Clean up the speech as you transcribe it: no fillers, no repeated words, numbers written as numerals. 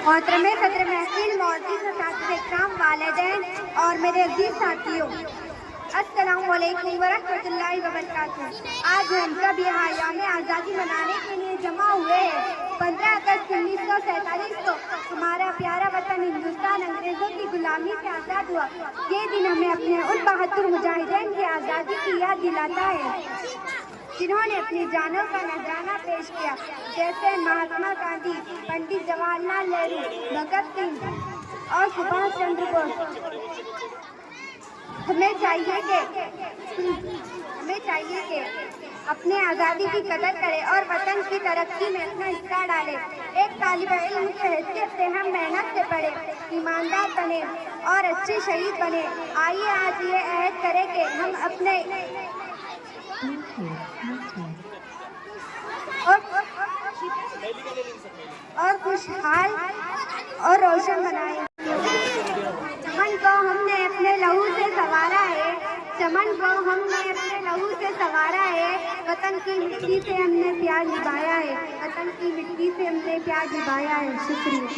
محترم صدر محفل، معزز اساتذہ کرام، والدین اور میرے عزیز ساتھیوں، السلام علیکم ورحمۃ اللہ وبرکاتہ۔ آج ہم سب یہاں ایام آزادی منانے کے لیے جمع ہوئے ہیں۔ 15 اگست 1947 کو ہمارا پیارا وطن ہندوستان انگریزوں کی غلامی سے آزاد ہوا۔ یہ دن ہمیں اپنے ان بہادر مجاہدین کی آزادی کی یاد دلاتا ہے جنہوں نے اپنی جانوں کا نذرانہ پیش کیا، جیسے مہاتما گاندھی، پنڈت جواہر لال نہرو، بھگت سنگھ اور سبھاش چندر بوس۔ ہمیں چاہیے کہ اپنے آزادی کی قدر کریں اور وطن کی ترقی میں اپنا حصہ ڈالیں۔ ایک طالب علم کی حیثیت سے ہم محنت سے پڑھیں، ایماندار بنیں اور اچھے شہید بنیں۔ آئیے آج یہ عہد کریں کہ ہم اپنے اور خوشحال اور روشن بنائیں۔ چمن کو ہم نے اپنے لہو سے سنوارا ہے، چمن کو ہم نے اپنے لہو سے سنوارا ہے، وطن کی مٹی سے ہم نے پیار نبھایا ہے، وطن کی مٹی سے ہم نے پیار نبھایا ہے۔ شکریہ۔